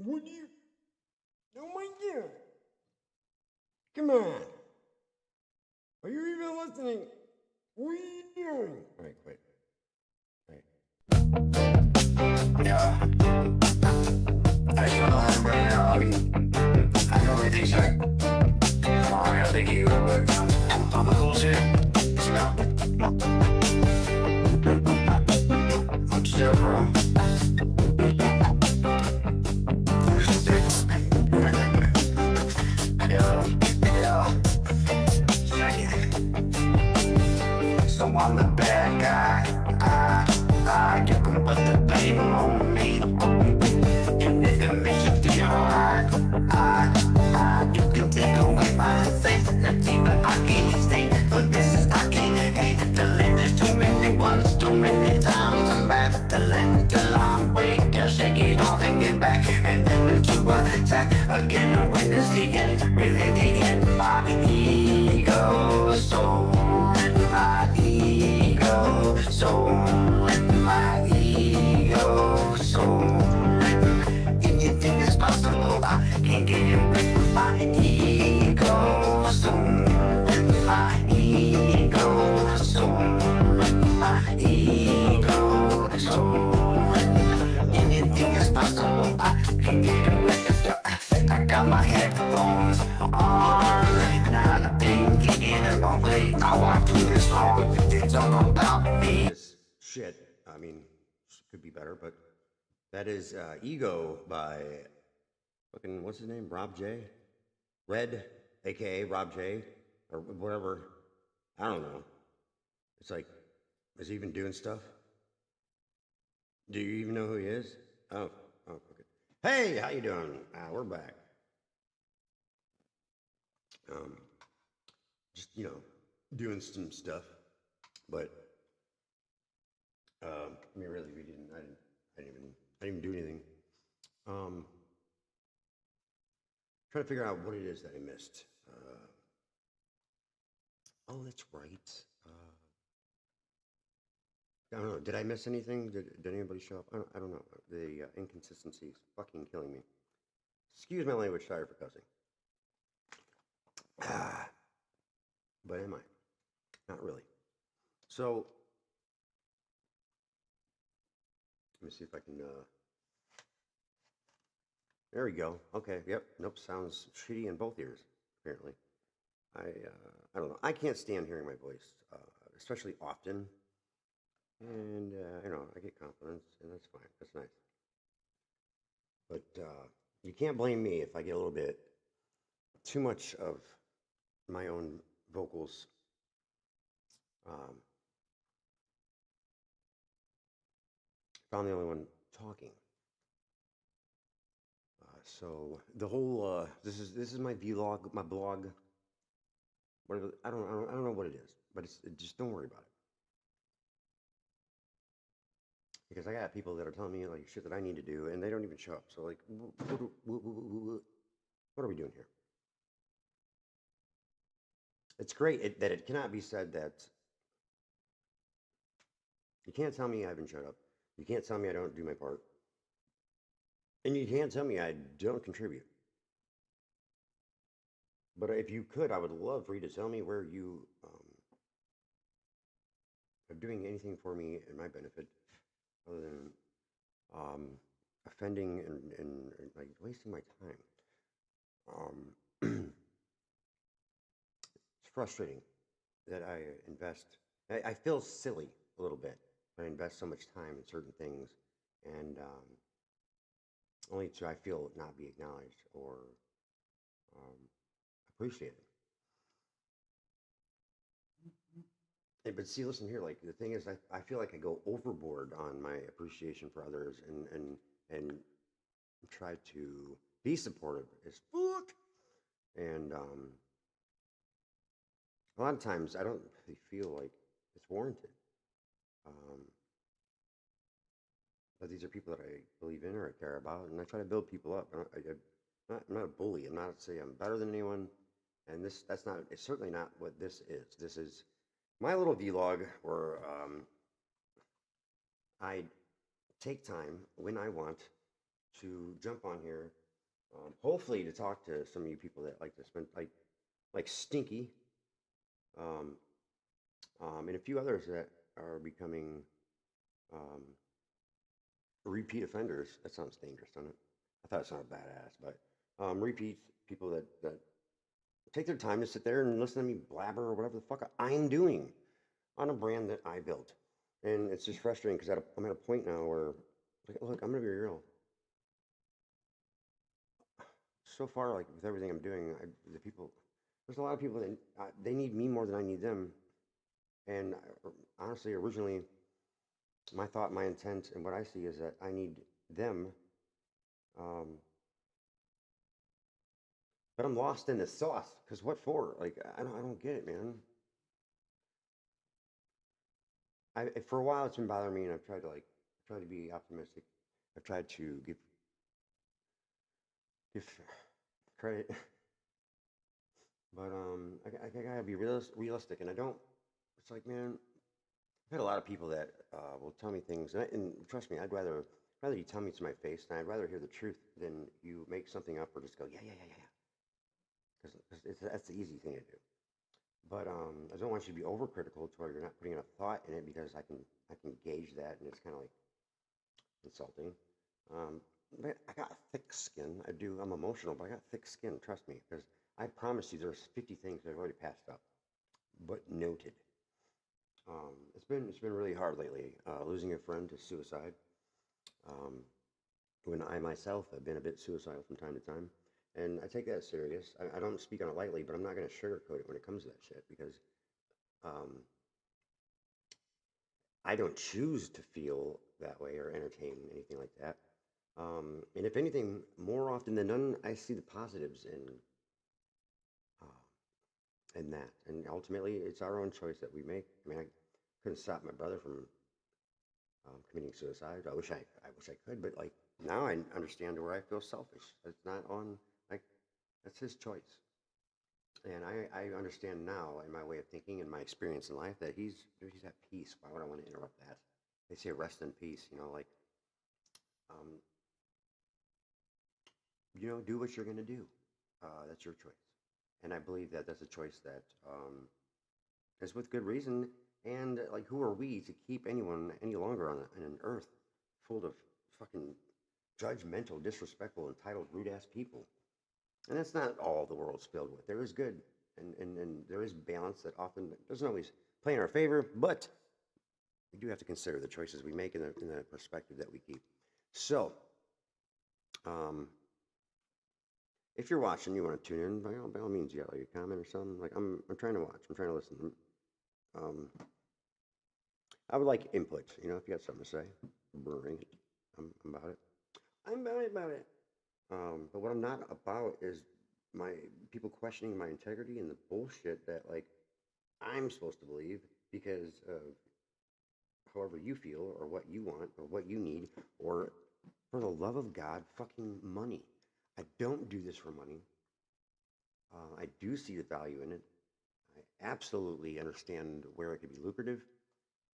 What do you? Oh my God! Come on! Are you even listening? What are you doing? All right, quit. All right. Yeah. I don't know how to bring it up. I know everything's like, I think you would. I'm a bullshit. I'm still wrong. So I'm the bad guy. You can put the blame on me. And if it makes you feel alright, you can take away my sanity, but I can't stay. But this is I can't hate it. There's too many ones, too many times. I'm battling till I'm weak. Just shake it off and get back, and then to attack again. When it's the end, really the end. My ego, soul, and my ego, soul, and my ego, soul. Anything is possible. I can't get away from my ego, soul, and my ego, soul, and my ego, soul. Anything is possible. I can't get away. I got my headphones on. Now I'm thinking in the wrong way. I walk through this hall. It's all about me. This shit. I mean, could be better, but that is Ego by fucking what's his name? Rob J. Red, aka Rob J. Or whatever. I don't know. It's like, is he even doing stuff? Do you even know who he is? Oh, okay. Hey, how you doing? We're back. Just doing some stuff, but I mean, really, I didn't even do anything. Trying to figure out what it is that I missed. Oh, that's right. I don't know. Did I miss anything? Did anybody show up? I don't know. The inconsistency is fucking killing me. Excuse my language. Sorry for cussing. But am I? Not really. So, let me see if I can. There we go. Okay. Yep. Nope. Sounds shitty in both ears. Apparently. I don't know. I can't stand hearing my voice, especially often. And I get confidence, and that's fine. That's nice. But you can't blame me if I get a little bit too much of my own vocals. If I'm the only one talking. So the whole this is my vlog, my blog, whatever. I don't know what it is, but just don't worry about it. Because I got people that are telling me like shit that I need to do, and they don't even show up. So like, what are we doing here? It's great that it cannot be said that you can't tell me I haven't showed up. You can't tell me I don't do my part. And you can't tell me I don't contribute. But if you could, I would love for you to tell me where you are doing anything for me in my benefit other than offending and like wasting my time. It's frustrating that I invest. I feel silly a little bit when I invest so much time in certain things, and only to I feel not be acknowledged or appreciated. But see, listen here. Like the thing is, I feel like I go overboard on my appreciation for others, and try to be supportive as fuck. And a lot of times, I don't really feel like it's warranted. Um, but these are people that I believe in or I care about, and I try to build people up. I'm not a bully. I'm not saying I'm better than anyone, and that's not. It's certainly not what this is. This is my little vlog where I take time when I want to jump on here, hopefully to talk to some of you people that like to spend like Stinky, um, and a few others that are becoming um, repeat offenders. That sounds dangerous, doesn't it? I thought it sounded badass, but repeat people that take their time to sit there and listen to me blabber or whatever the fuck I'm doing on a brand that I built. And it's just frustrating because I'm at a point now where, like, look, I'm gonna be real. So far, like with everything I'm doing, the people, there's a lot of people that they need me more than I need them. And honestly, originally, my thought, my intent, and what I see is that I need them. Um, but I'm lost in the sauce. Cause what for? Like I don't get it, man. For a while it's been bothering me, and I've tried to try to be optimistic. I've tried to give credit, but I gotta be realistic, and I don't. It's like, man, I've had a lot of people that will tell me things, and trust me, I'd rather you tell me to my face, and I'd rather hear the truth than you make something up or just go yeah, because that's the easy thing to do. But I don't want you to be overcritical to where you're not putting enough thought in it, because I can gauge that, and it's kind of like insulting. Um, but I got thick skin. I do. I'm emotional, but I got thick skin. Trust me, because I promise you, there's 50 things that I've already passed up, but noted. It's been really hard lately. Losing a friend to suicide. Um, when I myself have been a bit suicidal from time to time, and I take that serious. I don't speak on it lightly, but I'm not going to sugarcoat it when it comes to that shit, because um, I don't choose to feel that way or entertain anything like that. And if anything, more often than none, I see the positives in that. And ultimately, it's our own choice that we make. I mean, I couldn't stop my brother from committing suicide. I wish I could, but like now I understand where I feel selfish. It's not on like that's his choice, and I understand now in my way of thinking and my experience in life that he's at peace. Why would I want to interrupt that? They say rest in peace. Like um, do what you're gonna do. That's your choice, and I believe that that's a choice that is with good reason. And like, who are we to keep anyone any longer on an earth full of fucking judgmental, disrespectful, entitled, rude ass people? And that's not all the world's filled with. There is good, and there is balance that often doesn't always play in our favor, but we do have to consider the choices we make, in the perspective that we keep. So, um, if you're watching, you want to tune in, by all means, you got like a comment or something. Like I'm trying to watch. I'm trying to listen. Um, I would like input. If you got something to say, bring it. I'm about it. I'm about it. But what I'm not about is my people questioning my integrity and the bullshit that like I'm supposed to believe because of however you feel or what you want or what you need, or for the love of God, fucking money. I don't do this for money. I do see the value in it. I absolutely understand where it could be lucrative,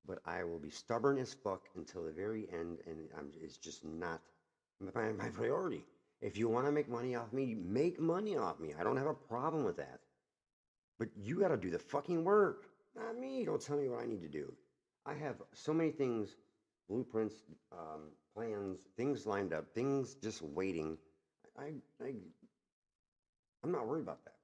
but I will be stubborn as fuck until the very end, and it's just not my priority. If you want to make money off me, make money off me. I don't have a problem with that. But you got to do the fucking work, not me. Don't tell me what I need to do. I have so many things, blueprints, plans, things lined up, things just waiting. I, I, I'm not worried about that.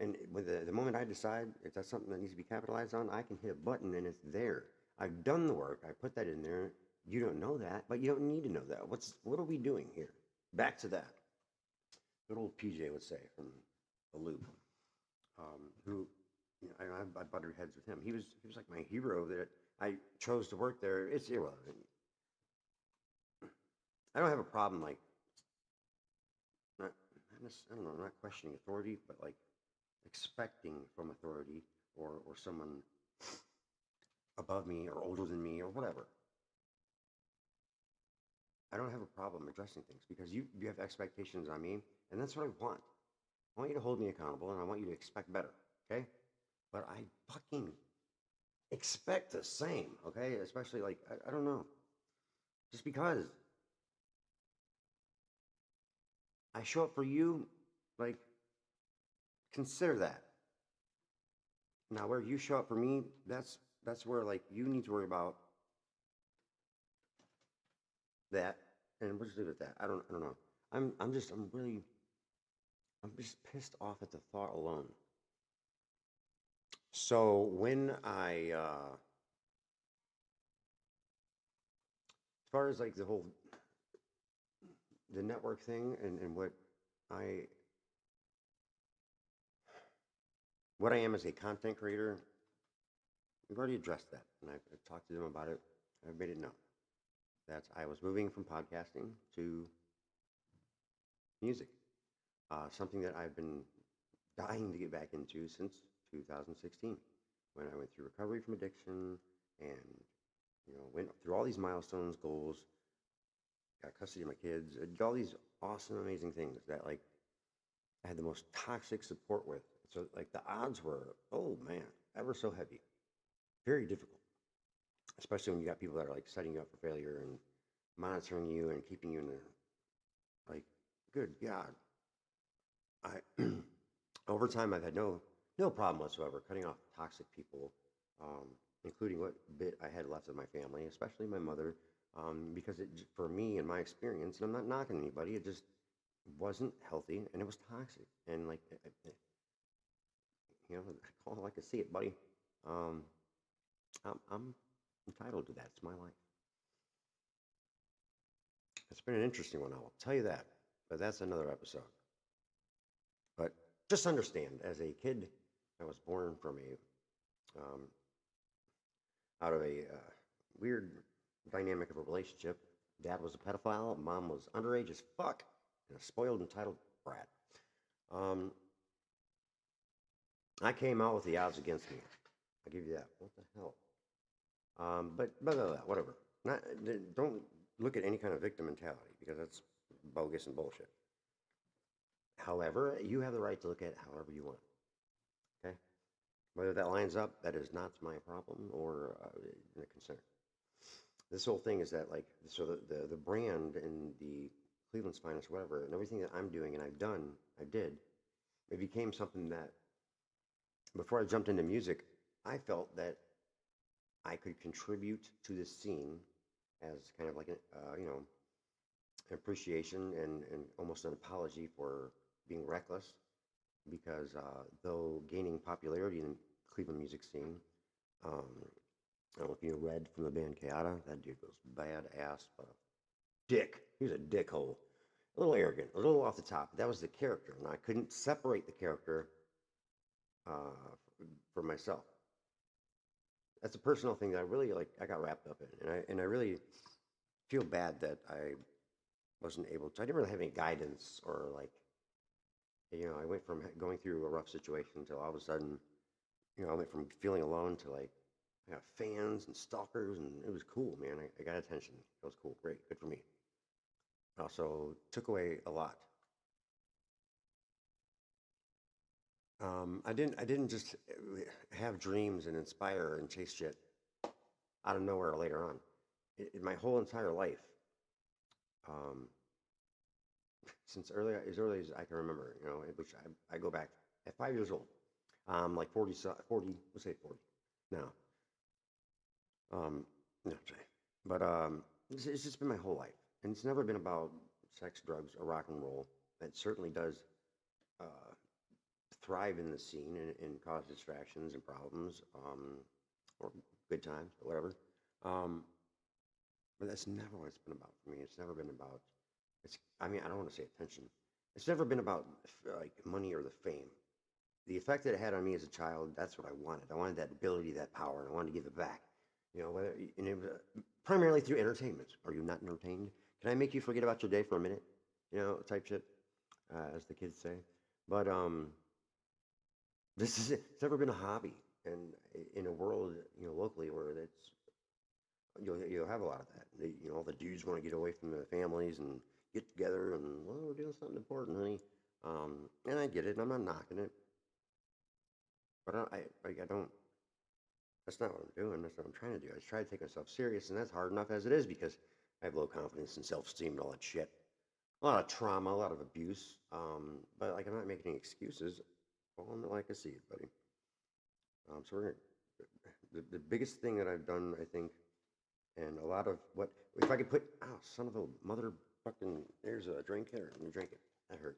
And with the moment I decide if that's something that needs to be capitalized on, I can hit a button and it's there. I've done the work. I put that in there. You don't know that, but you don't need to know that. What are we doing here? Back to that. Good old PJ would say from the Loop, who I butted heads with him. He was like my hero that I chose to work there. It's irrelevant. I don't have a problem like I don't know, not questioning authority, but like expecting from authority or someone above me or older than me or whatever. I don't have a problem addressing things because you have expectations on me, and that's what I want. I want you to hold me accountable, and I want you to expect better, okay? But I fucking expect the same, okay? Especially like I don't know, just because I show up for you, like, consider that. Now, where you show up for me, that's where like you need to worry about that, and we'll just leave it at that. I don't know. I'm just pissed off at the thought alone. So when as far as like the network thing and I what I am as a content creator, we've already addressed that, and I've talked to them about it. I've made it known that I was moving from podcasting to music, something that I've been dying to get back into since 2016, when I went through recovery from addiction and went through all these milestones, goals, got custody of my kids, did all these awesome, amazing things that like I had the most toxic support with. So like the odds were, oh man, ever so heavy, very difficult, especially when you got people that are like setting you up for failure and monitoring you and keeping you in the like, good God, I over time I've had no problem whatsoever cutting off toxic people, including what bit I had left of my family, especially my mother, because for me and my experience, and I'm not knocking anybody, it just wasn't healthy and it was toxic. And like, I call it like I see it, buddy. I'm entitled to that. It's my life. It's been an interesting one, I will tell you that. But that's another episode. But just understand, as a kid, I was born from out of a weird dynamic of a relationship. Dad was a pedophile, mom was underage as fuck, and a spoiled, entitled brat. I came out with the odds against me. I'll give you that. What the hell? But whatever. Don't look at any kind of victim mentality, because that's bogus and bullshit. However, you have the right to look at it however you want. Okay? Whether that lines up, that is not my problem or a concern. This whole thing is that, like, so the brand and the Cleveland's Finest, whatever, and everything that I'm doing and I did, it became something that, before I jumped into music, I felt that I could contribute to this scene as kind of like an appreciation and almost an apology for being reckless, because though gaining popularity in the Cleveland music scene, I don't know if you read from the band Chaota, that dude was badass, but a dick. He was a dickhole. A little arrogant, a little off the top. That was the character, and I couldn't separate the character for myself. That's a personal thing that I really I got wrapped up in, and I really feel bad that I wasn't able to. I didn't really have any guidance, or like, I went from going through a rough situation to all of a sudden, I went from feeling alone to like I got fans and stalkers, and it was cool, man. I got attention. It was cool, great, good for me. Also took away a lot. I didn't just have dreams and inspire and chase shit out of nowhere later on. In my whole entire life, since as early as I can remember, which I go back at 5 years old, like 40, let's say 40 now. No, sorry. But it's just been my whole life, and it's never been about sex, drugs, or rock and roll. It certainly does thrive in the scene and cause distractions and problems, or good times, or whatever. But that's never what it's been about for me. It's never been about, I don't want to say attention. It's never been about like money or the fame. The effect that it had on me as a child, that's what I wanted. I wanted that ability, that power, and I wanted to give it back. And it was primarily through entertainment. Are you not entertained? Can I make you forget about your day for a minute? Type shit, as the kids say. But it's never been a hobby, and in a world, locally where you'll have a lot of that. All the dudes want to get away from their families and get together, and we're doing something important, honey. And I get it, and I'm not knocking it, but I don't. That's not what I'm doing. That's what I'm trying to do. I try to take myself serious, and that's hard enough as it is, because I have low confidence and self-esteem and all that shit. a lot of trauma, a lot of abuse. But like I'm not making any excuses. Falling like a seed, buddy. So we're gonna, the biggest thing that I've done, I think, and a lot of what if I could put oh son of a mother fucking there's a drink here. Let me drink it. That hurt.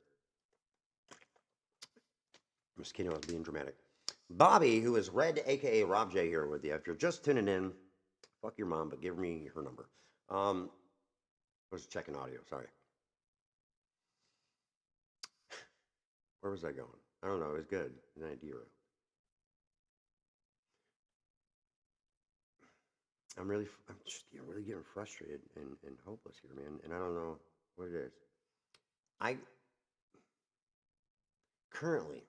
I'm just kidding, I was being dramatic. Bobby, who is Red, aka Rob J, here with you. If you're just tuning in, fuck your mom, but give me her number. I was checking audio, sorry. Where was I going? I don't know, it was good. An idea. I'm just really getting frustrated and hopeless here, man. And I don't know what it is. I currently,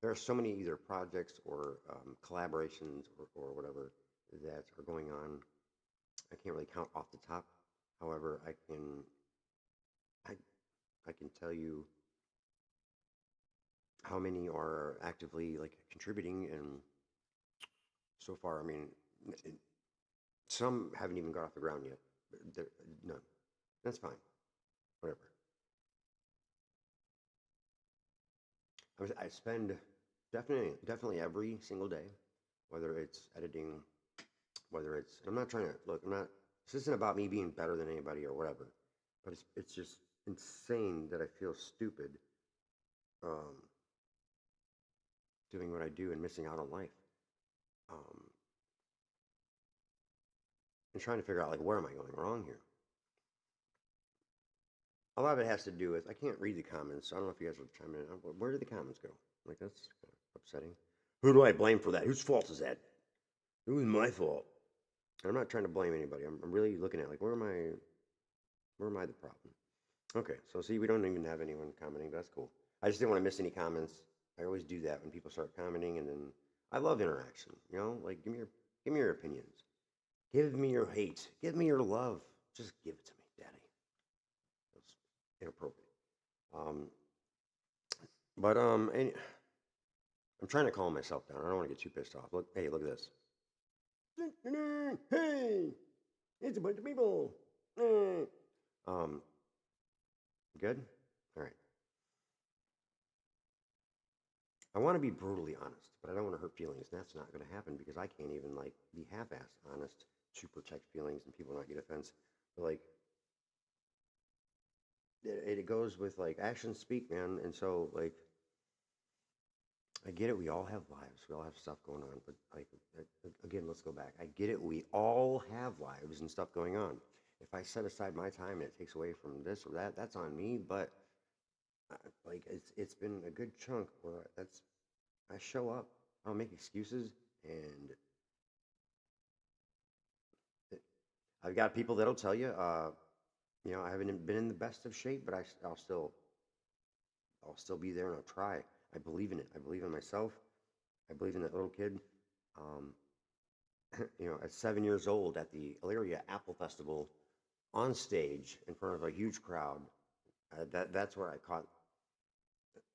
there are so many either projects or collaborations or whatever that are going on. I can't really count off the top. However, I, I can tell you how many are actively like contributing, and so far, I mean, some haven't even got off the ground yet. None. That's fine. Whatever. I spend definitely every single day, whether it's editing, whether it's. I'm not trying to look. I'm not. This isn't about me being better than anybody or whatever, but it's just insane that I feel stupid um, doing what I do and missing out on life. Um, and trying to figure out like where am I going wrong here. A lot of it has to do with I can't read the comments. So I don't know if you guys will chime in. Where did the comments go? Like that's kind of upsetting. Who do I blame for that? Whose fault is that? It was my fault. I'm not trying to blame anybody. I'm really looking at like where am I the problem? Okay, so see we don't even have anyone commenting. But that's cool. I just didn't want to miss any comments. I always do that when people start commenting, and then I love interaction. You know, like give me your opinions, give me your hate, give me your love. Just give it to me, Daddy. That's inappropriate. Um, but I'm trying to calm myself down. I don't want to get too pissed off. Look, hey, look at this. Hey, it's a bunch of people. Um, good. All right. I want to be brutally honest, but I don't want to hurt feelings. And that's not going to happen because I can't even like be half-assed honest to protect feelings and people not get offense. But like, it goes with like actions speak, man. And so like, I get it. We all have lives. We all have stuff going on. But like, again, let's go back. I get it. We all have lives and stuff going on. If I set aside my time and it takes away from this or that, that's on me. But like, it's been a good chunk where I show up. I don't make excuses, and I've got people that'll tell you, I haven't been in the best of shape, but I'll still be there and I'll try. I believe in it. I believe in myself. I believe in that little kid. Um, at 7 years old at the Elyria Apple Festival, on stage in front of a huge crowd. That's where I caught.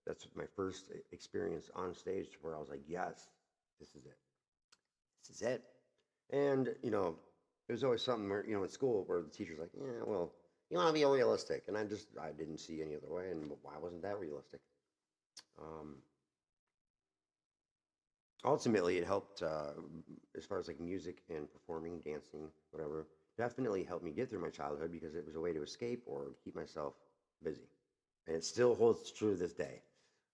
That's my first experience on stage where I was like, yes, this is it. This is it. And there's always something where in school where the teacher's like, yeah, well, you want to be realistic, and I didn't see any other way, and why wasn't that realistic? Um, Ultimately, it helped as far as like music and performing, dancing, whatever. Definitely helped me get through my childhood because it was a way to escape or keep myself busy, and it still holds true to this day.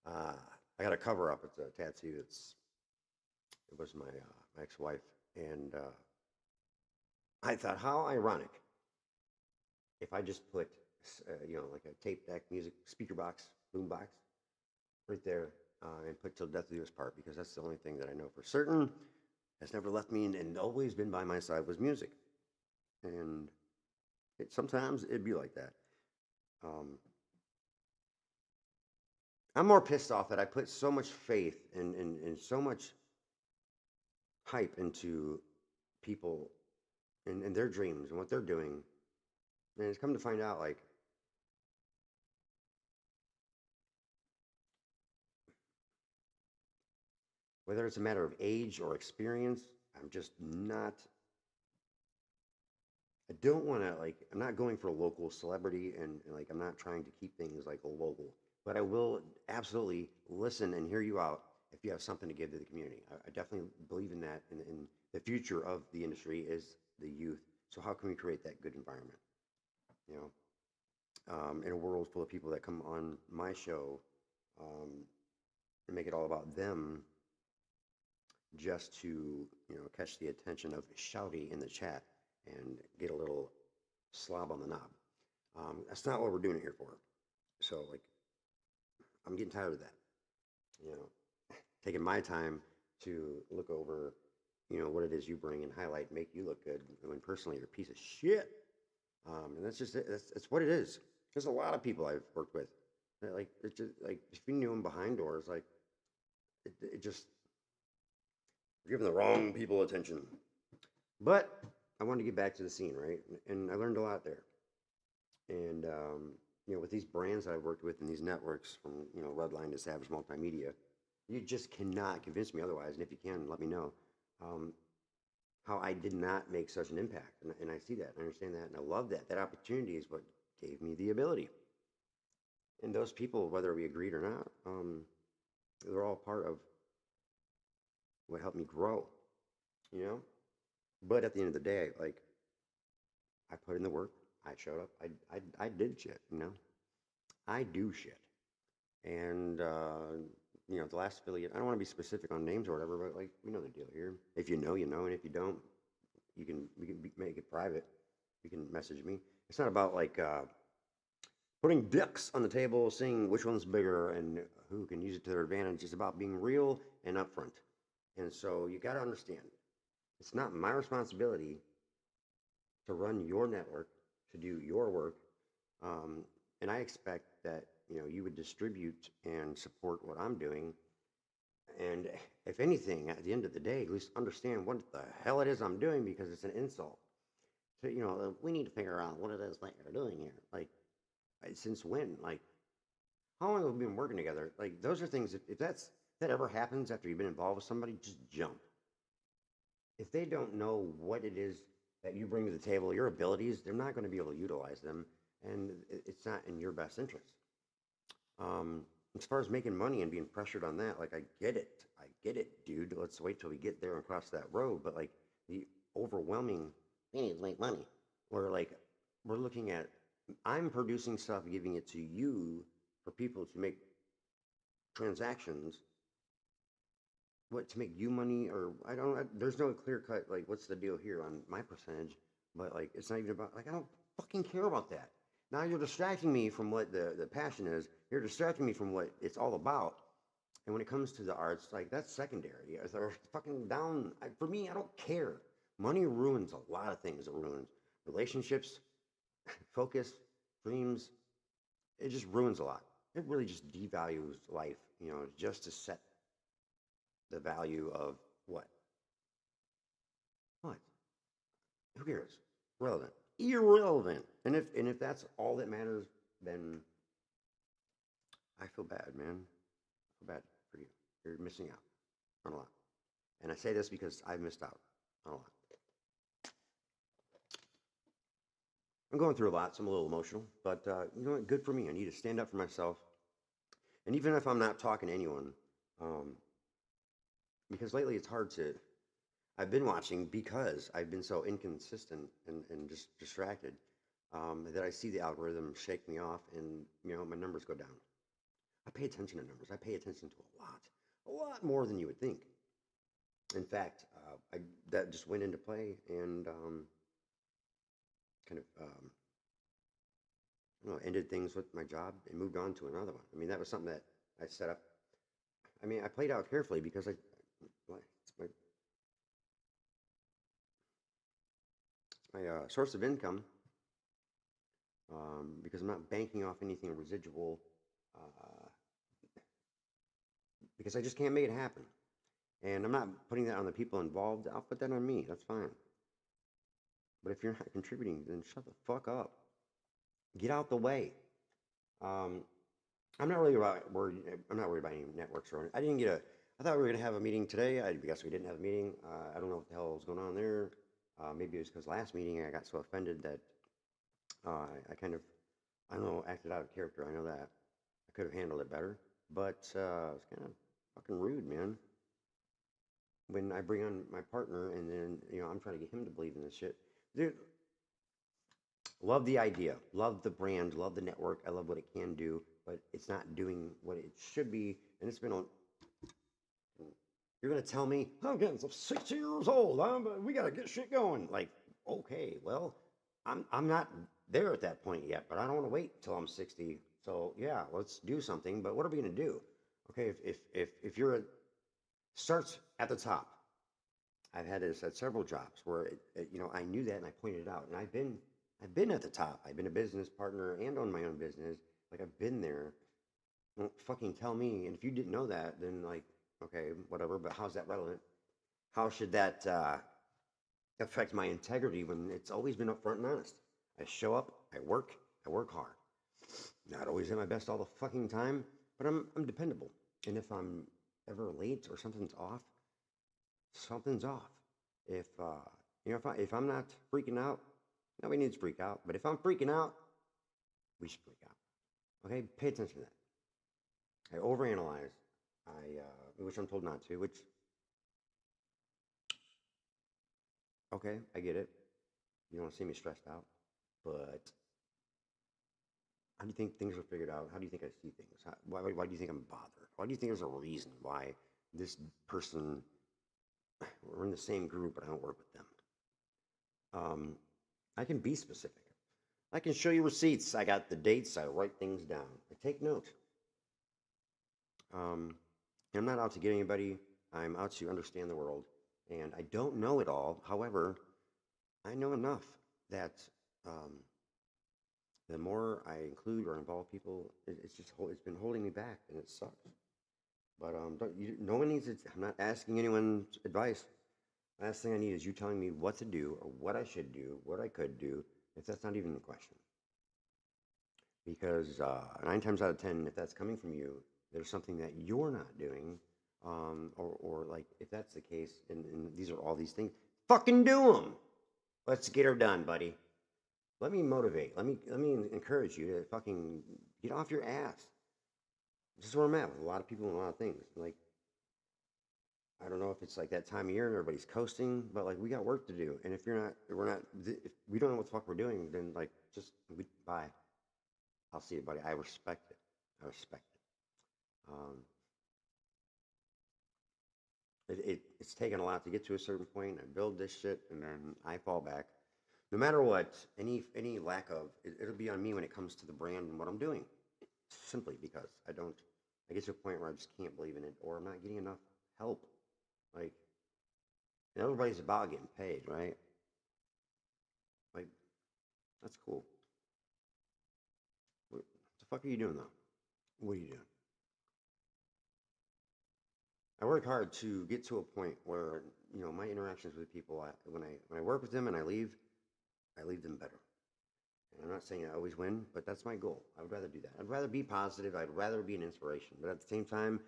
Uh, I got a cover up. It's a tattoo. It was my ex-wife, and I thought how ironic if I just put like a tape deck, music speaker box, boom box, right there, and put "Till Death Do Us Part" because that's the only thing that I know for certain has never left me and always been by my side was music, and sometimes it'd be like that. Um, I'm more pissed off that I put so much faith and so much hype into people and their dreams and what they're doing, and it's come to find out like whether it's a matter of age or experience, I'm just not I don't want to like, I'm not going for a local celebrity and like, I'm not trying to keep things like a local, but I will absolutely listen and hear you out if you have something to give to the community. I definitely believe in that. And the future of the industry is the youth. So how can we create that good environment? You know, in a world full of people that come on my show um, and make it all about them just to, catch the attention of Shouty in the chat and get a little slob on the knob. That's not what we're doing it here for. So, like, I'm getting tired of that. You know, taking my time to look over, what it is you bring and highlight, and make you look good when personally you're a piece of shit. And that's just it. That's what it is. There's a lot of people I've worked with. That, like, it's just like if you knew them behind doors, like, it just you're giving the wrong people attention. But I wanted to get back to the scene, right? And I learned a lot there. And with these brands that I've worked with and these networks from Redline to Savage Multimedia, you just cannot convince me otherwise. And if you can, let me know how I did not make such an impact. And I see that, I understand that, and I love that. That opportunity is what gave me the ability. And those people, whether we agreed or not, they're all part of what helped me grow. You know. But at the end of the day, like, I put in the work. I showed up. I did shit. I do shit. And the last affiliate. I don't want to be specific on names or whatever, but like we know the deal here. If you know, you know, and if you don't, we can make it private. You can message me. It's not about like putting dicks on the table, seeing which one's bigger and who can use it to their advantage. It's about being real and upfront. And so you got to understand, it's not my responsibility to run your network, to do your work. And I expect that, you would distribute and support what I'm doing. And if anything, at the end of the day, at least understand what the hell it is I'm doing, because it's an insult. So, we need to figure out what it is that you're doing here. Like, since when? Like, how long have we been working together? Like, those are things, if that ever happens after you've been involved with somebody, just jump. If they don't know what it is that you bring to the table, your abilities, they're not going to be able to utilize them, and it's not in your best interest. As far as making money and being pressured on that, like, I get it, dude. Let's wait till we get there and cross that road. But like the overwhelming, we need to make money. We're looking at, I'm producing stuff, giving it to you for people to make transactions. What, to make you money? Or there's no clear cut, like, what's the deal here on my percentage? But like, it's not even about, like, I don't fucking care about that. Now you're distracting me from what the passion is. You're distracting me from what it's all about. And when it comes to the arts, like, that's secondary. They're fucking down. For me, I don't care. Money ruins a lot of things. It ruins relationships, focus, dreams. It just ruins a lot. It really just devalues life, just to set the value of what? What? Who cares? Relevant. Irrelevant. And if that's all that matters, then I feel bad, man. I feel bad for you. You're missing out on a lot. And I say this because I've missed out on a lot. I'm going through a lot, so I'm a little emotional. But you know what? Good for me. I need to stand up for myself. And even if I'm not talking to anyone, because lately it's hard to. I've been watching because I've been so inconsistent and just distracted, that I see the algorithm shake me off, and my numbers go down. I pay attention to numbers. I pay attention to a lot more than you would think. In fact, that just went into play and kind of ended things with my job and moved on to another one. I mean, that was something that I set up. I mean, I played out carefully because it's my source of income, because I'm not banking off anything residual, because I just can't make it happen. And I'm not putting that on the people involved. I'll put that on me. That's fine. But if you're not contributing, then shut the fuck up. Get out the way. I'm not really worried. I'm not worried about any networks or anything. I didn't get I thought we were going to have a meeting today. I guess we didn't have a meeting. I don't know what the hell was going on there. Maybe it was because last meeting I got so offended that I kind of, I don't know, acted out of character. I know that. I could have handled it better, but it's kind of fucking rude, man. When I bring on my partner and then, I'm trying to get him to believe in this shit. Dude, love the idea, love the brand, love the network. I love what it can do, but it's not doing what it should be. And it's been on. You're gonna tell me I'm getting 60 years old. We gotta get shit going. Like, okay, well, I'm not there at that point yet, but I don't want to wait till I'm 60. So yeah, let's do something. But what are we gonna do? Okay, if you're starts at the top. I've had this at several jobs where I knew that and I pointed it out, and I've been at the top. I've been a business partner and own my own business. Like I've been there. Don't fucking tell me. And if you didn't know that, then like, okay, whatever. But how's that relevant? How should that affect my integrity when it's always been upfront and honest? I show up, I work hard. Not always at my best all the fucking time, but I'm dependable. And if I'm ever late or something's off, something's off. If if I'm not freaking out, nobody needs to freak out. But if I'm freaking out, we should freak out. Okay, pay attention to that. I overanalyze. Which I'm told not to. Which, okay, I get it. You don't want to see me stressed out, but how do you think things are figured out? How do you think I see things? Why do you think I'm bothered? Why do you think there's a reason why this person, we're in the same group, but I don't work with them? I can be specific. I can show you receipts. I got the dates. I write things down. I take note. I'm not out to get anybody. I'm out to understand the world. And I don't know it all. However, I know enough that the more I include or involve people, it's been holding me back, and it sucks. But no one needs it. I'm not asking anyone's advice. Last thing I need is you telling me what to do or what I should do, what I could do, if that's not even the question. Because 9 times out of 10, if that's coming from you, there's something that you're not doing, or like if that's the case, and these are all these things, fucking do them. Let's get her done, buddy. Let me motivate. Let me encourage you to fucking get off your ass. This is where I'm at with a lot of people and a lot of things. Like, I don't know if it's like that time of year and everybody's coasting, but like we got work to do. And if we don't know what the fuck we're doing, then like bye. I'll see you, buddy. I respect it. It's taken a lot to get to a certain point. I build this shit and then I fall back. No matter what, any lack of, it'll be on me when it comes to the brand and what I'm doing. Simply because I get to a point where I just can't believe in it, or I'm not getting enough help. Like, everybody's about getting paid, right? Like, that's cool. What the fuck are you doing, though? What are you doing? I work hard to get to a point where, my interactions with people, when I work with them and I leave them better. And I'm not saying I always win, but that's my goal. I would rather do that. I'd rather be positive. I'd rather be an inspiration. But at the same time,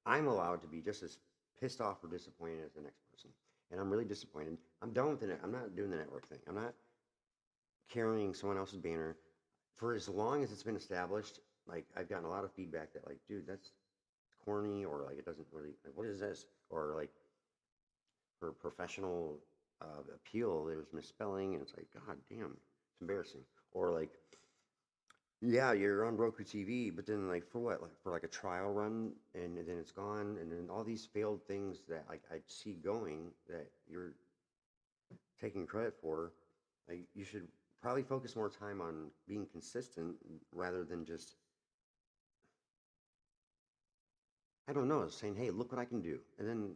I'm allowed to be just as pissed off or disappointed as the next person. And I'm really disappointed. I'm done with it. I'm not doing the network thing. I'm not carrying someone else's banner. For as long as it's been established, like I've gotten a lot of feedback that like, dude, that's corny, or like it doesn't really, like, what is this? Or like for professional appeal, there's misspelling, and it's like, god damn, it's embarrassing. Or like, yeah, you're on Roku TV, but then like for what? Like for like a trial run, and then it's gone, and then all these failed things that like I see going that you're taking credit for. Like you should probably focus more time on being consistent rather than just, I don't know, saying, hey, look what I can do, and then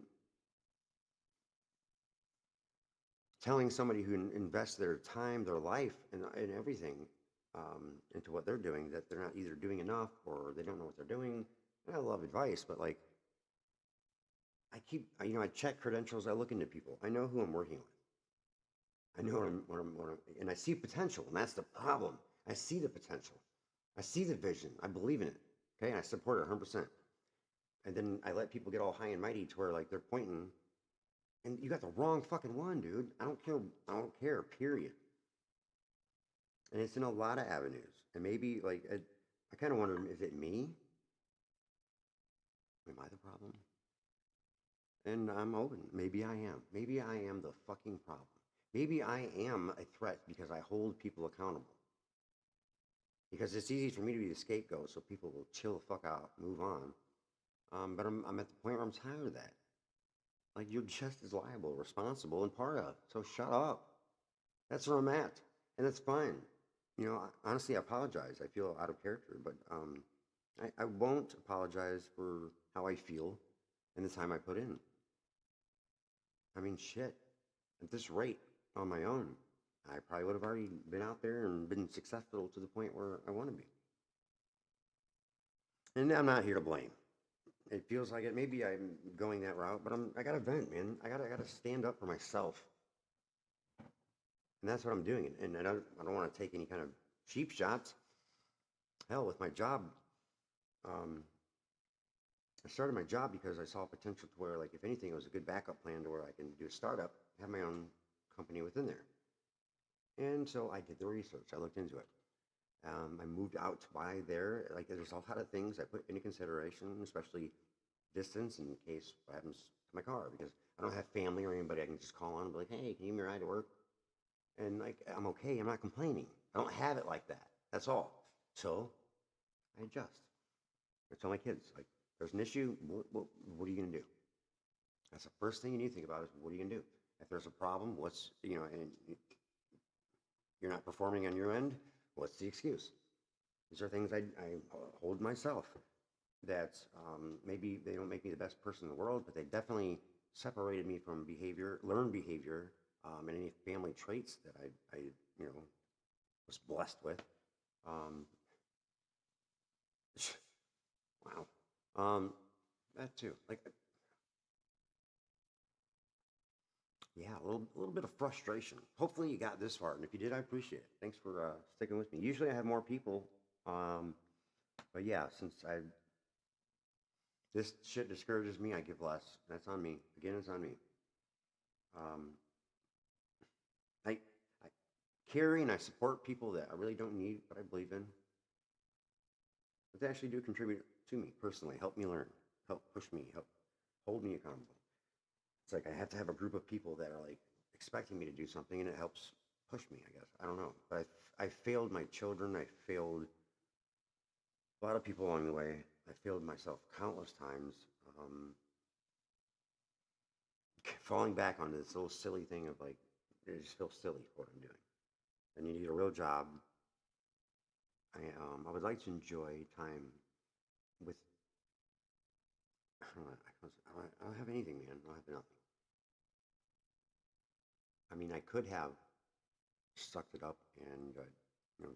telling somebody who invests their time, their life, and everything into what they're doing, that they're not either doing enough or they don't know what they're doing. And I love advice, but like, I check credentials. I look into people. I know who I'm working with. I know and I see potential, and that's the problem. I see the potential. I see the vision. I believe in it. Okay, and I support it 100%. And then I let people get all high and mighty to where like they're pointing And you got the wrong fucking one, dude. I don't care. I don't care, period. And it's in a lot of avenues. And maybe, like, I kind of wonder, is it me? Am I the problem? And I'm open. Maybe I am. Maybe I am the fucking problem. Maybe I am a threat because I hold people accountable. Because it's easy for me to be the scapegoat so people will chill the fuck out, move on. But I'm at the point where I'm tired of that. Like, you're just as liable, responsible, and part of. So shut up. That's where I'm at. And that's fine. You know, honestly, I apologize. I feel out of character, but I won't apologize for how I feel and the time I put in. I mean, shit. At this rate, on my own, I probably would have already been out there and been successful to the point where I want to be. And I'm not here to blame. It feels like it. Maybe I'm going that route, but I gotta vent, man. I gotta stand up for myself, and that's what I'm doing. And I don't want to take any kind of cheap shots. Hell, with my job, um, I started my job because I saw potential to where, like, if anything, it was a good backup plan to where I can do a startup, have my own company within there. And so I did the research. I looked into it. I moved out to buy there. Like, there's a lot of things I put into consideration, especially distance in case what happens to my car, because I don't have family or anybody I can just call on and be like, hey, can you give me a ride to work? And, like, I'm okay. I'm not complaining. I don't have it like that. That's all. So I adjust. I tell my kids, like, there's an issue. What are you going to do? That's the first thing you need to think about is what are you going to do? If there's a problem, and you're not performing on your end, what's the excuse? These are things I hold myself that maybe they don't make me the best person in the world, but they definitely separated me from learned behavior, and any family traits that I was blessed with. Um, wow. That too. Like, yeah, a little bit of frustration. Hopefully you got this far, and if you did, I appreciate it. Thanks for sticking with me. Usually I have more people, but yeah, since this shit discourages me, I give less. That's on me. Again, it's on me. Um, I I carry and I support people that I really don't need, but I believe in. But they actually do contribute to me personally, help me learn, help push me, help hold me accountable. It's like I have to have a group of people that are, like, expecting me to do something, and it helps push me, I guess. I don't know. But I failed my children. I failed a lot of people along the way. I failed myself countless times. Um, Falling back onto this little silly thing of, like, it just feels silly what I'm doing. And you need a real job. I would like to enjoy time with. I don't know. I don't have anything, man. I don't have nothing. I mean, I could have sucked it up and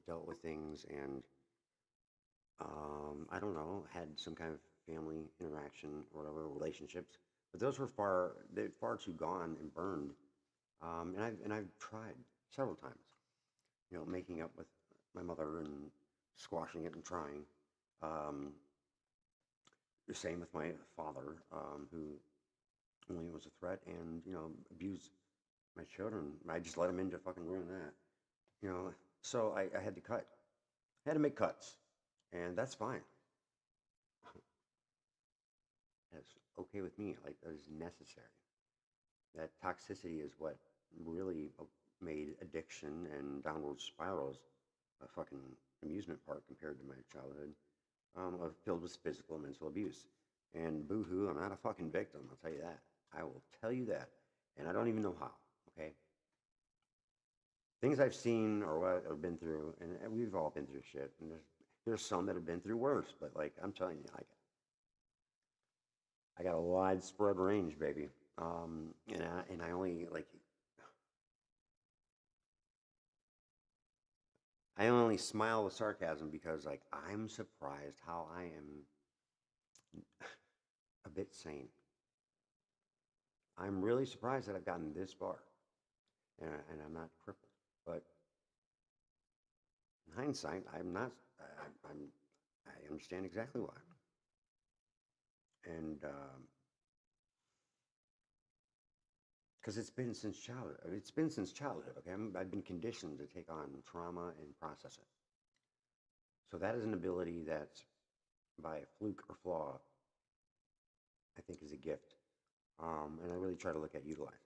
dealt with things and I don't know, had some kind of family interaction or whatever relationships, but those were they're far too gone and burned. And I've tried several times, making up with my mother and squashing it and trying. Um, the same with my father, who only was a threat and abused my children. I just let him into fucking ruin that. So I had to cut. I had to make cuts, and that's fine. That's okay with me. Like, that is necessary. That toxicity is what really made addiction and downward spirals a fucking amusement park compared to my childhood, filled with physical and mental abuse. And boo-hoo, I'm not a fucking victim, I'll tell you that. I will tell you that. And I don't even know how, okay? Things I've seen or what I've been through, and we've all been through shit, and there's some that have been through worse, but, like, I'm telling you, I got a widespread range, baby. And I only, like, I only smile with sarcasm because, like, I'm surprised how I am a bit sane. I'm really surprised that I've gotten this far, and I'm not crippled. But in hindsight, I'm not. I understand exactly why. And because it's been since childhood. It's been since childhood. Okay, I've been conditioned to take on trauma and process it. So that is an ability that, by fluke or flaw, I think is a gift, and I really try to look at utilizing.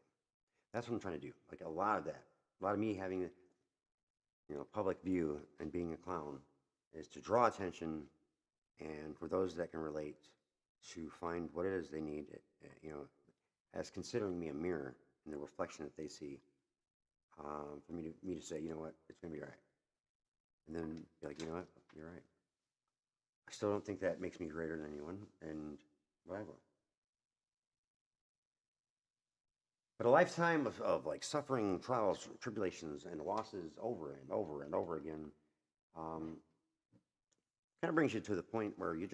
That's what I'm trying to do. Like a lot of that, a lot of me having, public view and being a clown, is to draw attention, and for those that can relate, to find what it is they need, as considering me a mirror and the reflection that they see, for me to say, you know what, it's gonna be all right, and then be like, you know what, you're right. I still don't think that makes me greater than anyone, and whatever. But a lifetime of like suffering, trials, tribulations, and losses over and over and over again, kind of brings you to the point where you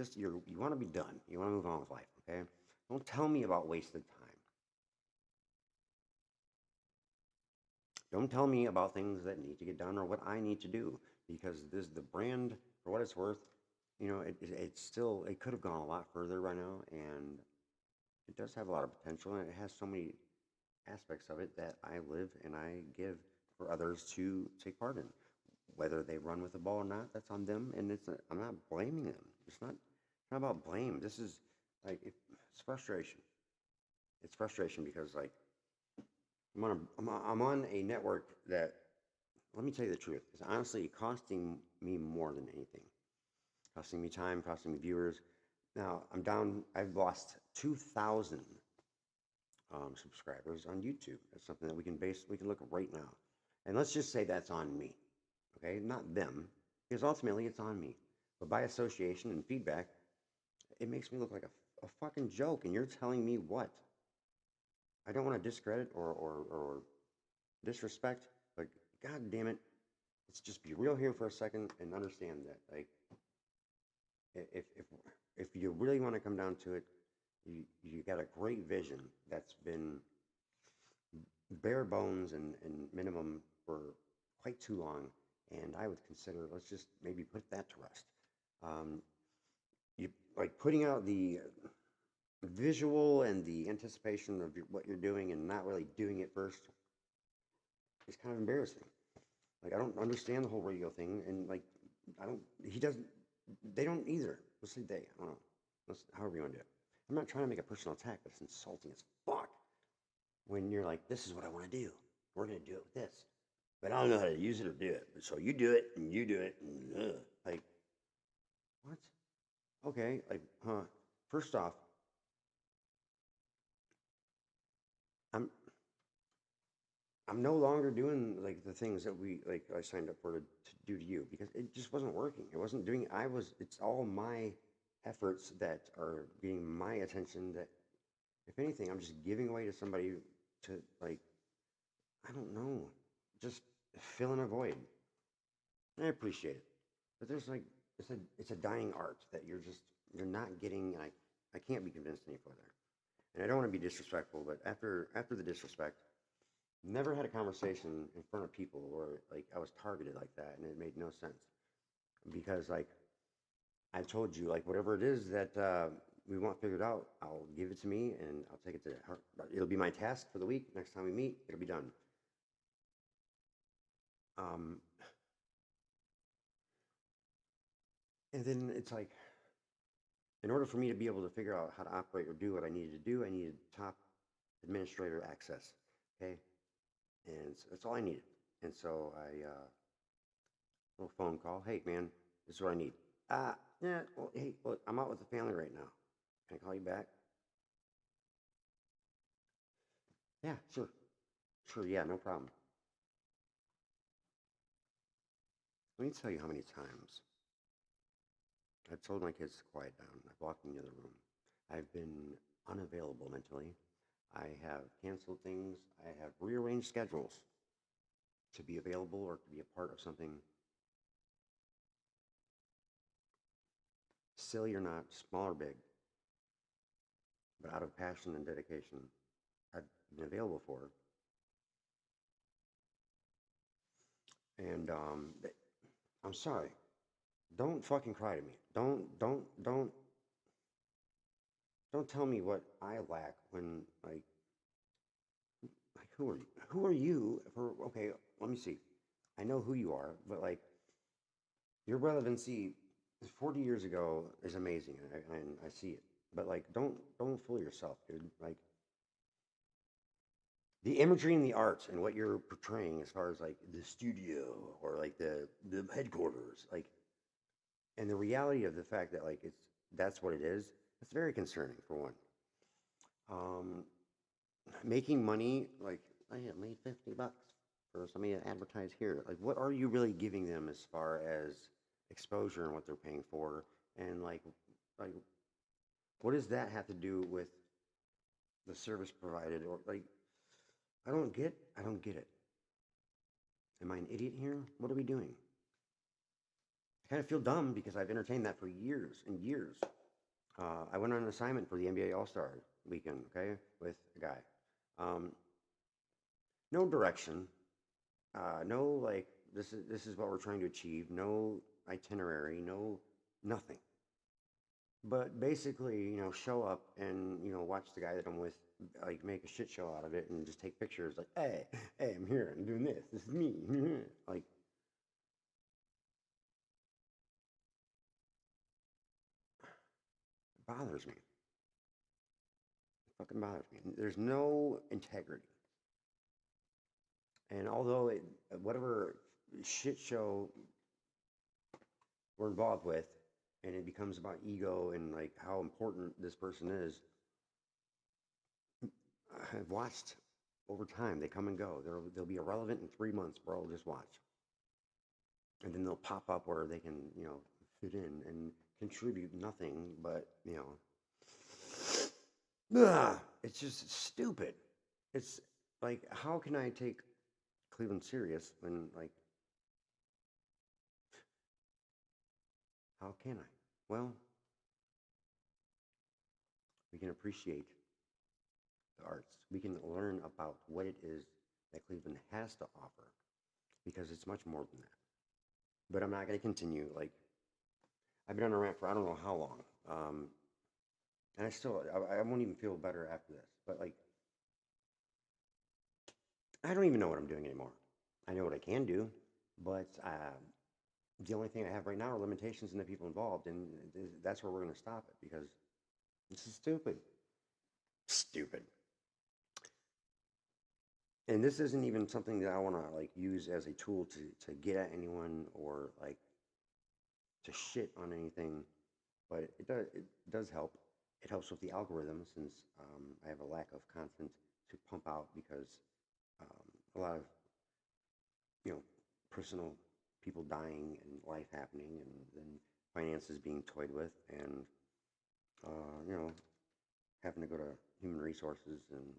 want to be done. You want to move on with life. Okay, don't tell me about wasted time. Don't tell me about things that need to get done or what I need to do, because this the brand, for what it's worth. It could have gone a lot further right now, and it does have a lot of potential, and it has so many aspects of it that I live and I give for others to take part in. Whether they run with the ball or not, that's on them, and I'm not blaming them. It's not about blame. This is like it's frustration. It's frustration because like I'm on a network that, let me tell you the truth, is honestly costing me more than anything. Costing me time, costing me viewers. Now I'm down. I've lost 2,000 subscribers on YouTube. That's something that we can look at right now. And let's just say that's on me, okay? Not them, because ultimately it's on me. But by association and feedback, it makes me look like a fucking joke, and you're telling me what? I don't want to discredit or disrespect, but god damn it, let's just be real here for a second and understand that, like, if you really want to come down to it, you got a great vision that's been bare bones and minimum for quite too long, and I would consider, let's just maybe put that to rest. You like putting out the visual and the anticipation of what you're doing and not really doing it first is kind of embarrassing. Like, I don't understand the whole radio thing, and like they don't either. Let's say they, I don't know. However you want to do it. I'm not trying to make a personal attack, but it's insulting as fuck when you're like, this is what I want to do. We're going to do it with this. But I don't know how to use it or do it. So you do it, and you do it, and like, what? Okay, like, huh. First off, I'm no longer doing like the things that I signed up for to do to you, because it just wasn't working. It wasn't doing. It's all my efforts that are getting my attention. That, if anything, I'm just giving away to somebody to, like, I don't know, just fill in a void. And I appreciate it, but there's like it's a dying art that you're not getting. I can't be convinced any further, and I don't want to be disrespectful, but after the disrespect. Never had a conversation in front of people where like I was targeted like that, and it made no sense, because like I told you, like whatever it is that we want figured out, I'll give it to me and I'll take it to her. It'll be my task for the week. Next time we meet, it'll be done. And then it's like, in order for me to be able to figure out how to operate or do what I needed to do, I needed top administrator access. Okay. And so that's all I needed. And so little phone call. Hey, man, this is what I need. Yeah, well, hey, look, I'm out with the family right now. Can I call you back? Yeah, sure. Sure, yeah, no problem. Let me tell you how many times I've told my kids to quiet down. I've walked in the other room. I've been unavailable mentally. I have canceled things. I have rearranged schedules to be available or to be a part of something, silly or not, small or big, but out of passion and dedication, I've been available for. And I'm sorry. Don't fucking cry to me. Don't tell me what I lack when, like, who are you? Who are you for? Okay, let me see. I know who you are, but like your relevancy 40 years ago is amazing, and I see it. But like, don't fool yourself, dude. Like the imagery and the art and what you're portraying as far as like the studio or like the headquarters, like, and the reality of the fact that like that's what it is. It's very concerning for one. Um, Making money, like I have made $50 for somebody to advertise here. Like, what are you really giving them as far as exposure and what they're paying for, and like what does that have to do with the service provided? Or like, I don't get it. Am I an idiot here? What are we doing? I kind of feel dumb because I've entertained that for years and years. I went on an assignment for the NBA All Star weekend, okay, with a guy. Um, no direction, no like this is what we're trying to achieve. No itinerary, no nothing. But basically, show up and watch the guy that I'm with like make a shit show out of it and just take pictures. Like, hey, I'm here. I'm doing this. This is me. Like, it bothers me. It fucking bothers me. There's no integrity. And although whatever shit show we're involved with, and it becomes about ego and like how important this person is, I've watched over time. They come and go. They'll be irrelevant in 3 months, bro. Just watch, and then they'll pop up where they can, fit in and contribute nothing. But it's just stupid. It's like, how can I take Cleveland serious when like, how can I? Well, we can appreciate the arts. We can learn about what it is that Cleveland has to offer because it's much more than that. But I'm not going to continue. Like, I've been on a rant for I don't know how long. And I won't even feel better after this. But like, I don't even know what I'm doing anymore. I know what I can do, but the only thing I have right now are limitations and the people involved. And that's where we're going to stop it because this is stupid. Stupid. And this isn't even something that I want to like use as a tool to get at anyone or like to shit on anything, but it does help. It helps with the algorithm since I have a lack of content to pump out because a lot of personal people dying and life happening and then finances being toyed with and having to go to human resources and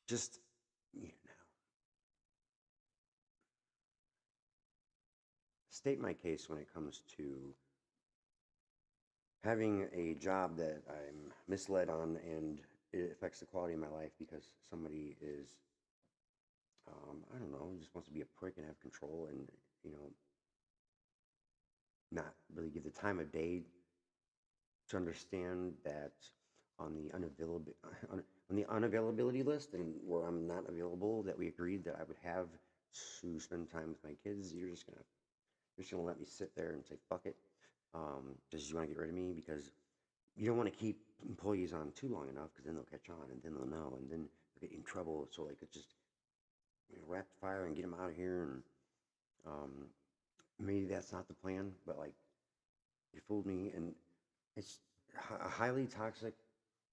just state my case when it comes to having a job that I'm misled on and it affects the quality of my life because somebody is, I don't know, just wants to be a prick and have control and, not really give the time of day to understand that on the on the unavailability list and where I'm not available, that we agreed that I would have to spend time with my kids. You're just gonna let me sit there and say fuck it. Just you want to get rid of me because you don't want to keep employees on too long enough because then they'll catch on and then they'll know and then they'll get in trouble. So like it's just rapid fire and get them out of here and um, maybe that's not the plan, but like you fooled me and it's a highly toxic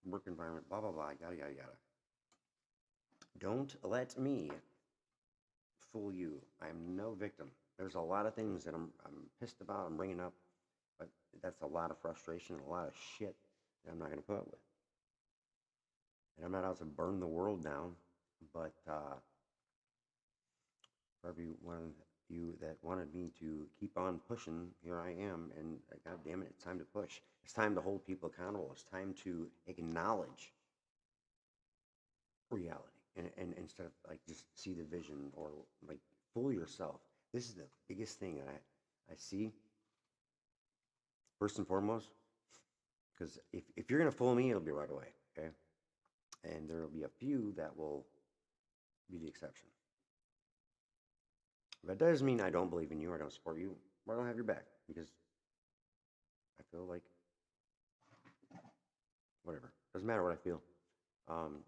work environment. Blah blah blah. Yada yada yada. Don't let me fool you. I'm no victim. There's a lot of things that I'm pissed about. I'm bringing up, but that's a lot of frustration, a lot of shit that I'm not going to put up with. And I'm not out to burn the world down, but for every one of you that wanted me to keep on pushing, here I am. And God damn it, it's time to push. It's time to hold people accountable. It's time to acknowledge reality and instead of like just see the vision or like fool yourself. This is the biggest thing that I see first and foremost, because if you're gonna fool me, it'll be right away. Okay, And there will be a few that will be the exception. That doesn't mean I don't believe in you or I don't support you or I don't have your back, because I feel like whatever. Doesn't matter what I feel.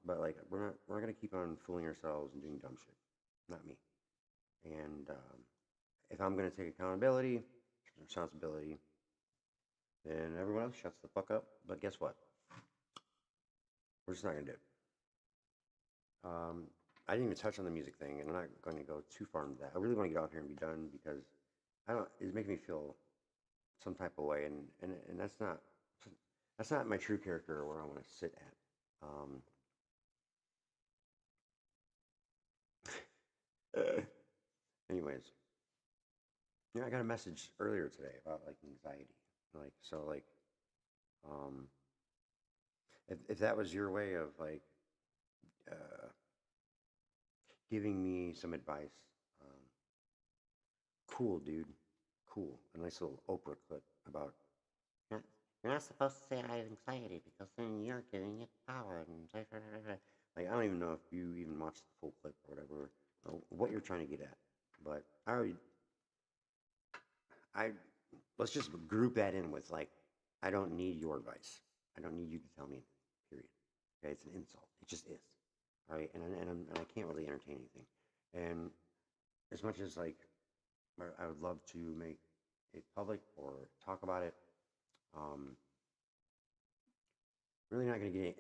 But like we're not gonna keep on fooling ourselves and doing dumb shit. Not me. And if I'm gonna take accountability, responsibility, then everyone else shuts the fuck up. But guess what? We're just not gonna do it. I didn't even touch on the music thing, and I'm not going to go too far into that. I really want to get off here and be done because I don't. It's making me feel some type of way, and that's not my true character or where I want to sit at. Anyways, I got a message earlier today about like anxiety, like if that was your way of like giving me some advice, cool, dude, cool. A nice little Oprah clip about you're not supposed to say I have anxiety because then you're giving it power and like I don't even know if you even watched the full clip or whatever or what you're trying to get at, but I let's just group that in with like I don't need your advice. I don't need you to tell me. Period. Okay, it's an insult. It just is. All right, and I can't really entertain anything. And as much as like I would love to make it public or talk about it, really not going to get.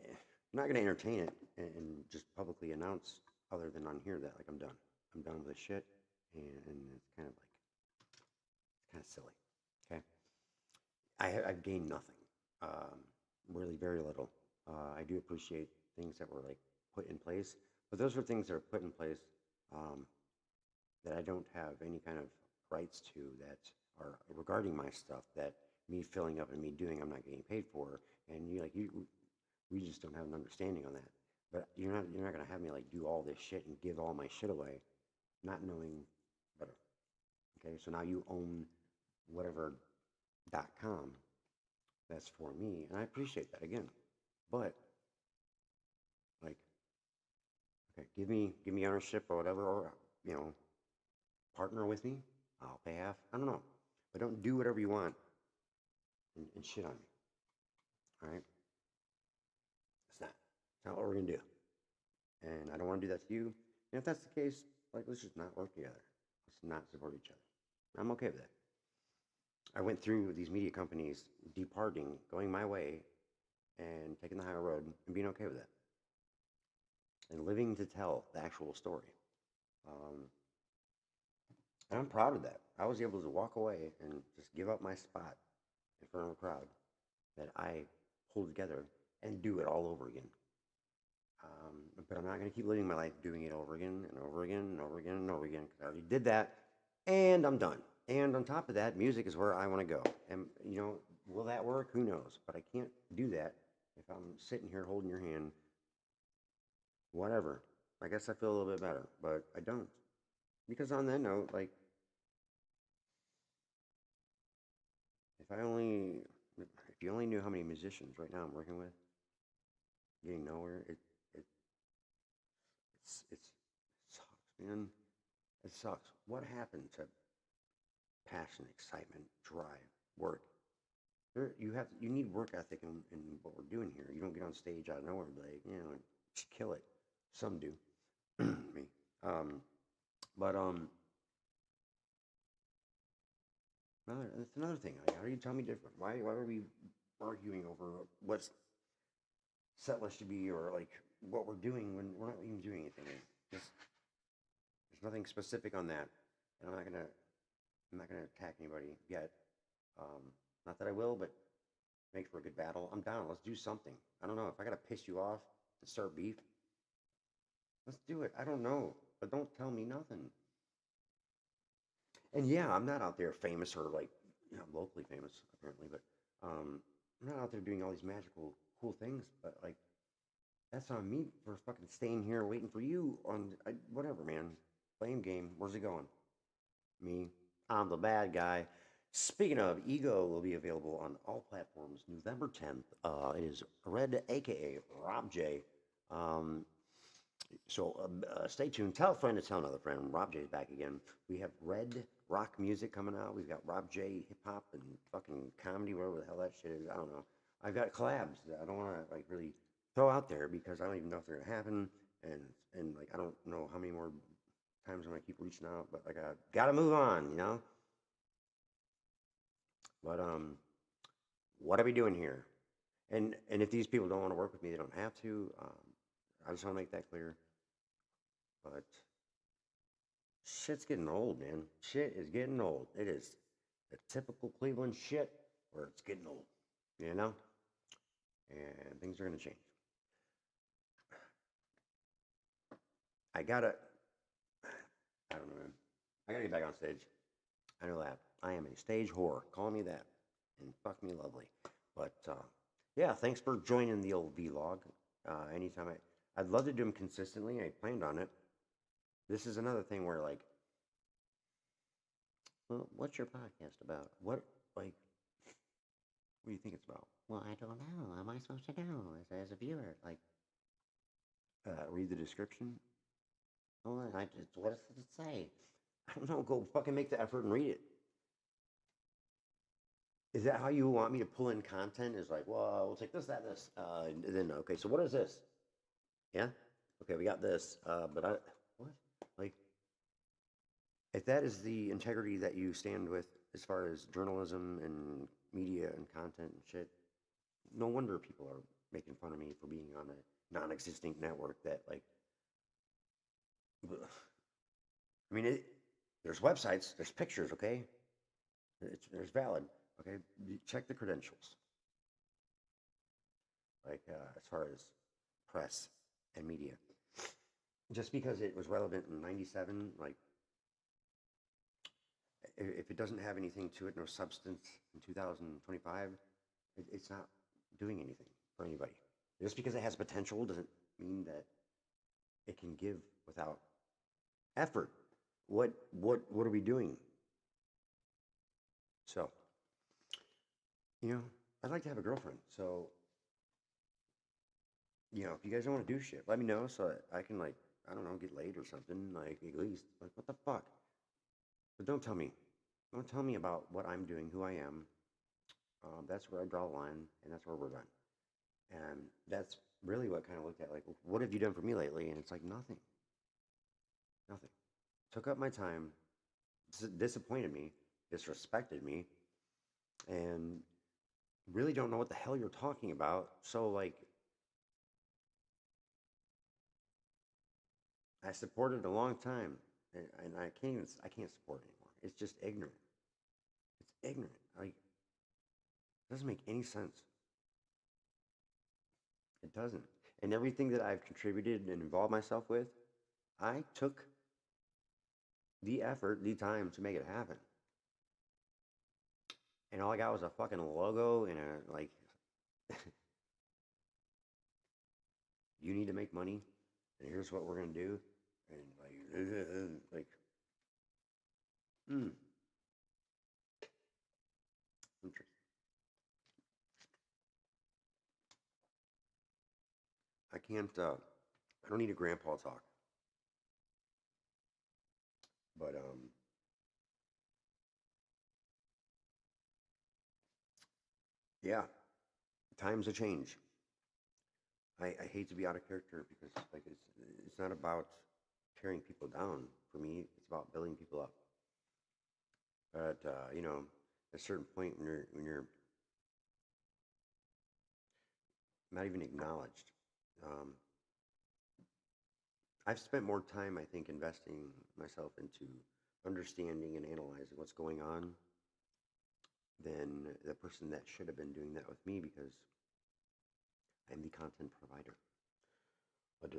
I'm not going to entertain it and just publicly announce other than on here that like I'm done. I'm done with this shit, and it's kind of like it's kind of silly. Okay, I've gained nothing. Really very little. I do appreciate things that were like put in place, but those are things that are put in place that I don't have any kind of rights to that are regarding my stuff that me filling up and me doing I'm not getting paid for, and we just don't have an understanding on that. But you're not gonna have me like do all this shit and give all my shit away, not knowing better. Okay, so now you own whatever.com. That's for me, and I appreciate that again. But like, okay, give me ownership or whatever, or partner with me. I'll pay half. I don't know, but don't do whatever you want and shit on me. All right, it's not what we're gonna do, and I don't want to do that to you. And if that's the case, like let's just not work together. Let's not support each other. I'm okay with that. I went through these media companies departing, going my way, and taking the higher road and being okay with that. And living to tell the actual story. And I'm proud of that. I was able to walk away and just give up my spot in front of a crowd that I pulled together and do it all over again. But I'm not going to keep living my life doing it over again and over again and over again and over again because I already did that and I'm done. And on top of that, music is where I want to go. And, will that work? Who knows? But I can't do that if I'm sitting here holding your hand. Whatever. I guess I feel a little bit better, but I don't. Because on that note, like, if you only knew how many musicians right now I'm working with, getting nowhere, it sucks, man. It sucks. What happened to passion, excitement, drive, work? You need work ethic in what we're doing here. You don't get on stage out of nowhere and be like, just kill it. Some do. Me. But that's another thing. Like, how do you tell me different? Why are we arguing over what's set list should be or like what we're doing when we're not even doing anything? There's nothing specific on that, and I'm not gonna attack anybody yet. Not that I will, but make for a good battle. I'm down. Let's do something. I don't know if I gotta piss you off and start beef. Let's do it. I don't know, but don't tell me nothing. And yeah, I'm not out there famous or like locally famous apparently, but I'm not out there doing all these magical cool things. But like that's on me for fucking staying here waiting for you on whatever, man. Blame game. Where's it going? Me. I'm the bad guy. Speaking of, Ego will be available on all platforms November 10th. It is Red, aka Rob J. Stay tuned. Tell a friend to tell another friend. Rob J's back again. We have Red rock music coming out. We've got Rob J hip hop and fucking comedy, whatever the hell that shit is. I don't know. I've got collabs that I don't want to like really throw out there because I don't even know if they're gonna happen. And like I don't know how many more times I'm gonna keep reaching out. But like I gotta move on, you know. But what are we doing here? And if these people don't want to work with me, they don't have to. I just want to make that clear. But shit's getting old, man. Shit is getting old. It is the typical Cleveland shit where it's getting old, you know? And things are going to change. I gotta, I don't know, man. I gotta get back on stage. I know that. I am a stage whore. Call me that. And fuck me lovely. But yeah, thanks for joining the old vlog. Anytime I'd love to do them consistently. I planned on it. This is another thing where like, well, what's your podcast about? What like, what do you think it's about? Well, I don't know. How am I supposed to know as a viewer? Like, read the description. Oh, I just what does it say? I don't know. Go fucking make the effort and read it. Is that how you want me to pull in content? Is like, well, we'll take this, that, this, and then okay. So what is this? Yeah. Okay, we got this. But I what like if that is the integrity that you stand with as far as journalism and media and content and shit, no wonder people are making fun of me for being on a non-existent network that like. I mean, there's websites, there's pictures, okay? There's valid, okay? You check the credentials. Like as far as press and media. Just because it was relevant in 97, like if it doesn't have anything to it, no substance in 2025, it's not doing anything for anybody. Just because it has potential doesn't mean that it can give without effort. What are we doing? So, I'd like to have a girlfriend. So, if you guys don't want to do shit, let me know so that I can like, I don't know, get laid or something. Like at least, like what the fuck? But don't tell me. Don't tell me about what I'm doing, who I am. That's where I draw the line, and that's where we're done. And that's really what kind of looked at like, what have you done for me lately? And it's like nothing. Nothing. Took up my time, disappointed me, disrespected me, and really don't know what the hell you're talking about. So like, I supported a long time, and I can't support it anymore. It's just ignorant. It's ignorant. Like, it doesn't make any sense. It doesn't. And everything that I've contributed and involved myself with, I took the effort, the time to make it happen. And all I got was a fucking logo and a like. You need to make money, and here's what we're gonna do, and like, interesting. I can't. I don't need a grandpa talk, but yeah, times have changed. I hate to be out of character because like it's not about tearing people down. For me, it's about building people up. But at a certain point when you're not even acknowledged, um, I've spent more time, I think, investing myself into understanding and analyzing what's going on than the person that should have been doing that with me because I'm the content provider. But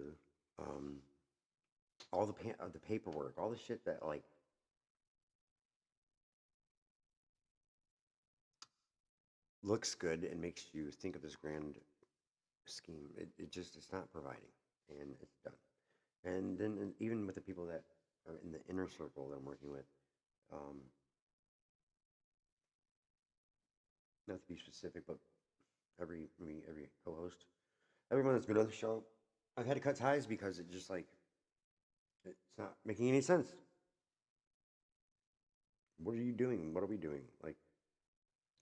all the paperwork, all the shit that like looks good and makes you think of this grand scheme, it's not providing, and it's done. And then even with the people that are in the inner circle that I'm working with, um, not to be specific, but every co-host, everyone that's been on the show, I've had to cut ties because it just like it's not making any sense. What are you doing? What are we doing? Like,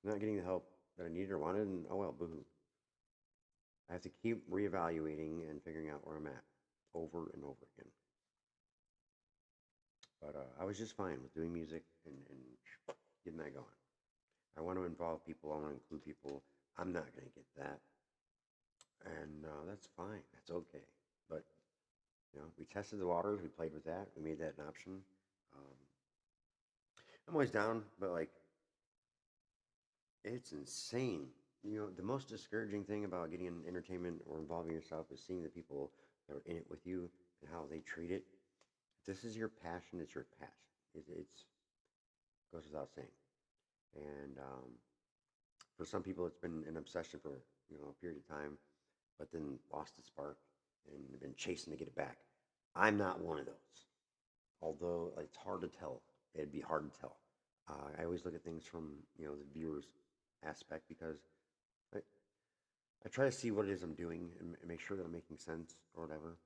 I'm not getting the help that I needed or wanted, and oh well, boo-hoo. I have to keep reevaluating and figuring out where I'm at over and over again. But I was just fine with doing music and getting that going. I want to involve people. I want to include people. I'm not going to get that. And that's fine. That's okay. But, we tested the waters. We played with that. We made that an option. I'm always down, but, like, it's insane. The most discouraging thing about getting in entertainment or involving yourself is seeing the people that are in it with you and how they treat it. If this is your passion, it's your passion. It's goes without saying. And for some people, it's been an obsession for a period of time, but then lost the spark and been chasing to get it back. I'm not one of those. Although it's hard to tell. It'd be hard to tell. I always look at things from the viewer's aspect because I try to see what it is I'm doing and make sure that I'm making sense or whatever.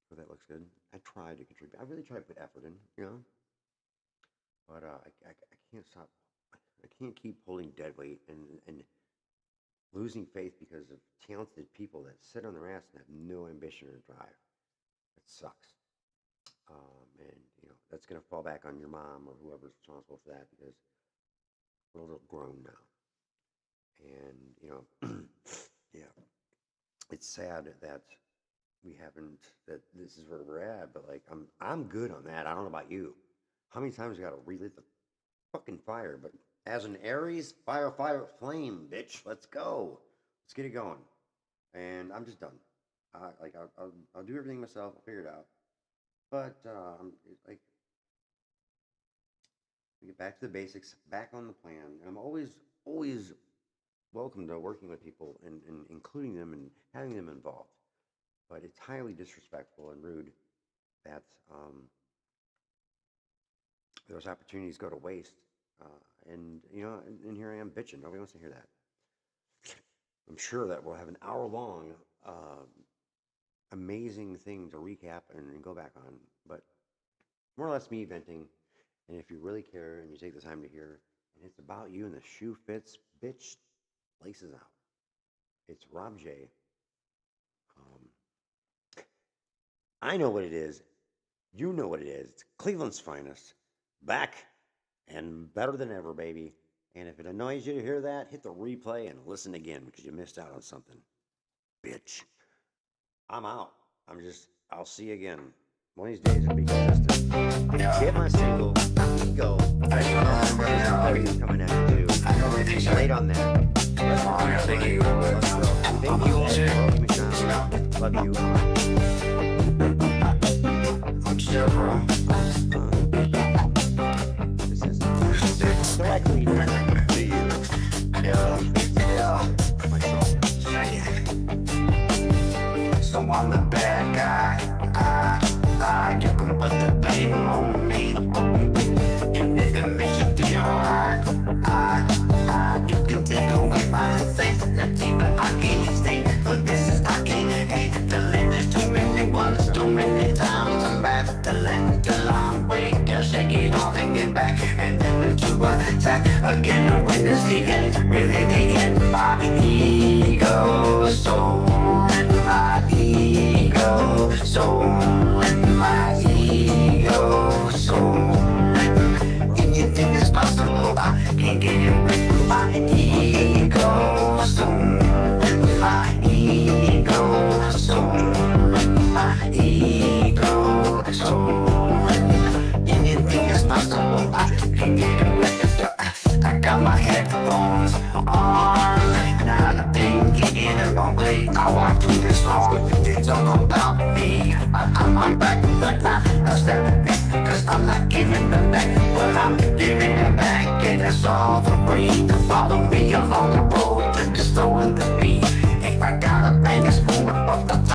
So that looks good. I try to contribute. I really try to put effort in, But I can't stop. I can't keep holding dead weight and losing faith because of talented people that sit on their ass and have no ambition or drive. It sucks. And that's gonna fall back on your mom or whoever's responsible for that because we're a little grown now. And yeah, it's sad that we haven't, that this is where we're at, but like I'm good on that. I don't know about you. How many times I gotta relight the fucking fire? But as an Aries, fire, flame, bitch. Let's go. Let's get it going. And I'm just done. I'll do everything myself. I'll figure it out. But like, we get back to the basics, back on the plan. And I'm always welcome to working with people and including them and having them involved. But it's highly disrespectful and rude that those opportunities go to waste. And here I am bitching. Nobody wants to hear that. I'm sure that we'll have an hour-long amazing thing to recap and go back on. But more or less me venting. And if you really care and you take the time to hear, and it's about you and the shoe fits, bitch, laces out. It's Rob J. I know what it is. You know what it is. It's Cleveland's finest. Back and better than ever, baby. And if it annoys you to hear that, hit the replay and listen again because you missed out on something. Bitch. I'm out. I'll see you again. One of these days it'll be consistent. Get my single, Ego. Everything's coming at you too. Late on that. Thank you. Love you. This is directly to you. So I'm the bad guy. You can put the blame on me. And if the mission to your heart, you can take away my faith. Not even I can't stay. But this is I can't hate. The land is too many ones, too many times. I'm back. The land is a long way. Just shake it off and get back. And then to attack again. I witness the end. Really the end. My ego, soul, and my ego, soul, and my ego, soul. Anything is possible. I can get it with my ego, soul, and my ego, soul, and my ego, soul. Anything is possible. I can get it with I got my headphones on. Now the thing getting the wrong way. I walk through this hall. It's all about me. I'm back like I step back. Cause I'm not giving them back. But I'm giving them back. And that's all for free. Follow me.